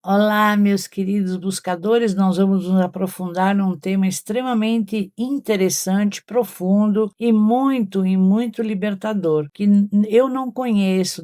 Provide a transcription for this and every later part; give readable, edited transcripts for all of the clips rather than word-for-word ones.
Olá, meus queridos buscadores, nós vamos nos aprofundar num tema extremamente interessante, profundo e muito libertador, que eu não conheço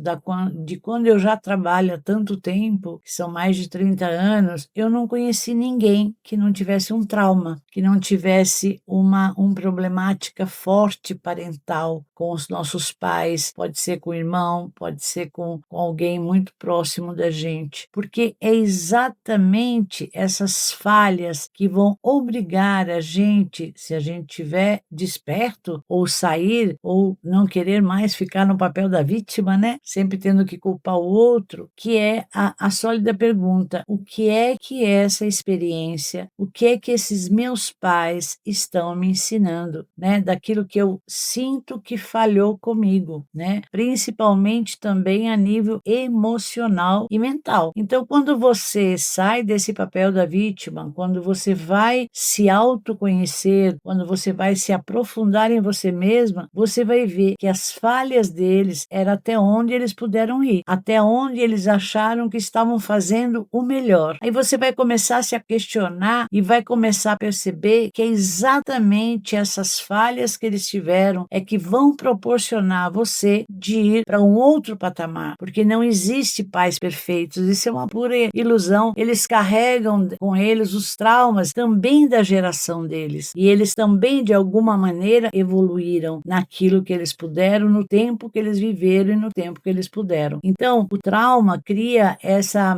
de quando eu já trabalho há tanto tempo, que são mais de 30 anos, eu não conheci ninguém que não tivesse um trauma, que não tivesse uma problemática forte parental com os nossos pais, pode ser com o irmão, pode ser com alguém muito próximo da gente, porque é exatamente essas falhas que vão obrigar a gente, se a gente tiver desperto, ou sair, ou não querer mais ficar no papel da vítima, né? Sempre tendo que culpar o outro, que é a sólida pergunta: o que é essa experiência? O que é que esses meus pais estão me ensinando, né? Daquilo que eu sinto que falhou comigo, né? Principalmente também a nível emocional e mental. Então, quando você sai desse papel da vítima, quando você vai se autoconhecer, quando você vai se aprofundar em você mesma, você vai ver que as falhas deles era até onde eles puderam ir, até onde eles acharam que estavam fazendo o melhor. Aí você vai começar a se questionar e vai começar a perceber que é exatamente essas falhas que eles tiveram é que vão proporcionar a você de ir para um outro patamar, porque não existe pais perfeitos, isso é uma pura ilusão. Eles carregam com eles os traumas também da geração deles, e eles também de alguma maneira evoluíram naquilo que eles puderam, no tempo que eles viveram e no tempo que eles puderam. Então, o trauma cria essa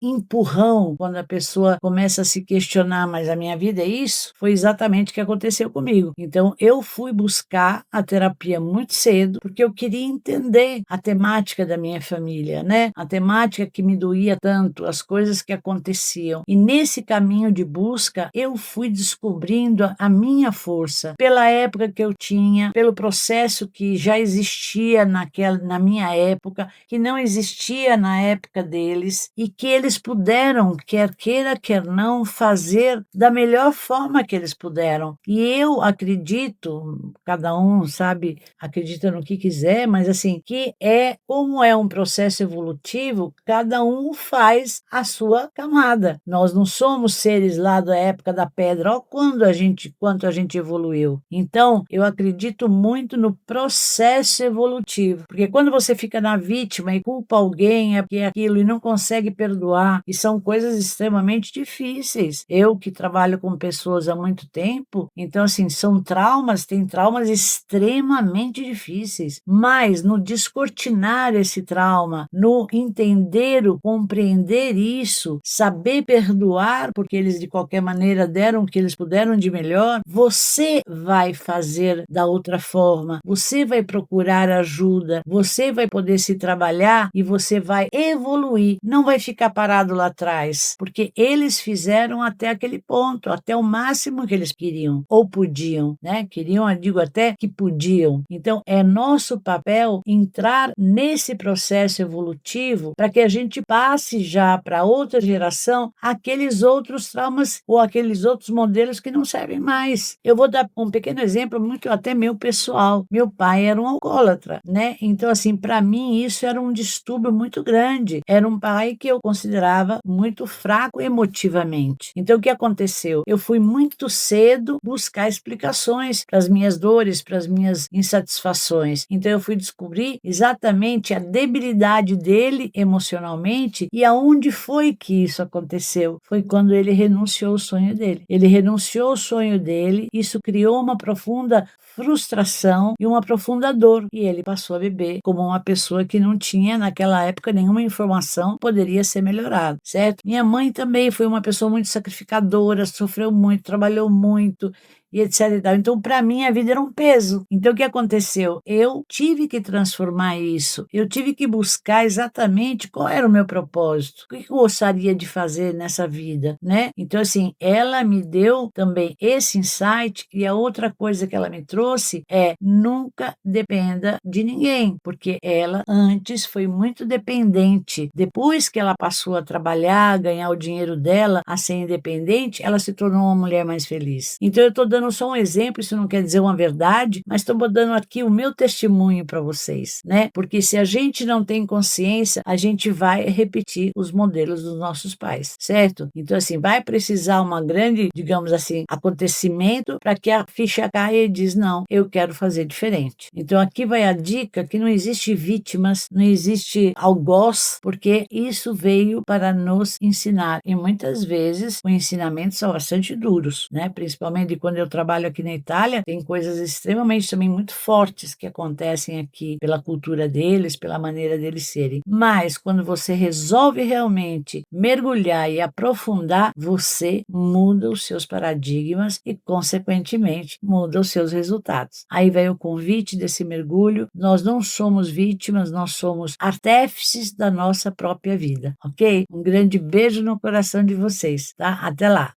empurrão quando a pessoa começa a se questionar, mas a minha vida é isso? Foi exatamente o que aconteceu comigo. Então, eu fui buscar a terapia muito cedo, porque eu queria entender a temática da minha família, né? A temática que me doía tanto, as coisas que aconteciam. E nesse caminho de busca, eu fui descobrindo a minha força, pela época que eu tinha, pelo processo que já existia na minha época, que não existia na época deles, e que eles puderam, quer queira, quer não, fazer da melhor forma que eles puderam. E eu acredito, cada um, sabe, acredita no que quiser, mas assim, que como é um processo evolutivo, cada um faz a sua camada. Nós não somos seres lá da época da pedra, ó, quanto a gente evoluiu. Então, eu acredito muito no processo evolutivo, porque quando você fica na vítima e culpa alguém, é porque é aquilo, e não consegue perdoar, e são coisas extremamente difíceis. Eu que trabalho com pessoas há muito tempo, então assim, tem traumas extremamente difíceis, mas no descortinar esse trauma, no entender, compreender isso, saber perdoar, porque eles de qualquer maneira deram o que eles puderam de melhor, você vai fazer da outra forma, você vai procurar ajuda, você vai poder se trabalhar e você vai evoluir, não vai ficar parado lá atrás, porque eles fizeram até aquele ponto, até o máximo que eles queriam ou podiam, né? Queriam, eu digo até que podiam. Então, é nosso papel entrar nesse processo evolutivo para que a gente passe já para outra geração aqueles outros traumas ou aqueles outros modelos que não servem mais. Eu vou dar um pequeno exemplo, muito até meu pessoal. Meu pai era um alcoólatra, né? Então, assim, para mim isso era um distúrbio muito grande. Era um pai que eu considerava muito fraco emotivamente. Então, o que aconteceu? Eu fui muito cedo buscar explicações para as minhas dores, para as minhas insatisfações. Então, eu fui descobrir exatamente a debilidade dele emocionalmente e aonde foi que isso aconteceu. Foi quando ele renunciou ao sonho dele. Ele renunciou ao sonho dele, isso criou uma profunda frustração e uma profunda dor, e ele passou a beber como uma pessoa que não tinha naquela época nenhuma informação, poderia ser melhorado, certo? Minha mãe também foi uma pessoa muito sacrificadora, sofreu muito, trabalhou muito e etc e tal. Então, para mim, a vida era um peso. Então, o que aconteceu? Eu tive que transformar isso. Eu tive que buscar exatamente qual era o meu propósito. O que eu gostaria de fazer nessa vida, né? Então, assim, ela me deu também esse insight, e a outra coisa que ela me trouxe é: nunca dependa de ninguém, porque ela antes foi muito dependente. Depois que ela passou a trabalhar, ganhar o dinheiro dela, a ser independente, ela se tornou uma mulher mais feliz. Então, eu estou dando dando só um exemplo, isso não quer dizer uma verdade, mas estou dando aqui o meu testemunho para vocês, né? Porque se a gente não tem consciência, a gente vai repetir os modelos dos nossos pais, certo? Então, assim, vai precisar uma grande, digamos assim, acontecimento para que a ficha caia e diz, não, eu quero fazer diferente. Então, aqui vai a dica que não existe vítimas, não existe algoz, porque isso veio para nos ensinar. E muitas vezes os ensinamentos são bastante duros, né? Principalmente quando eu trabalho aqui na Itália, tem coisas extremamente também muito fortes que acontecem aqui pela cultura deles, pela maneira deles serem. Mas quando você resolve realmente mergulhar e aprofundar, você muda os seus paradigmas e, consequentemente, muda os seus resultados. Aí vai o convite desse mergulho. Nós não somos vítimas, nós somos artéfices da nossa própria vida, ok? Um grande beijo no coração de vocês, tá? Até lá!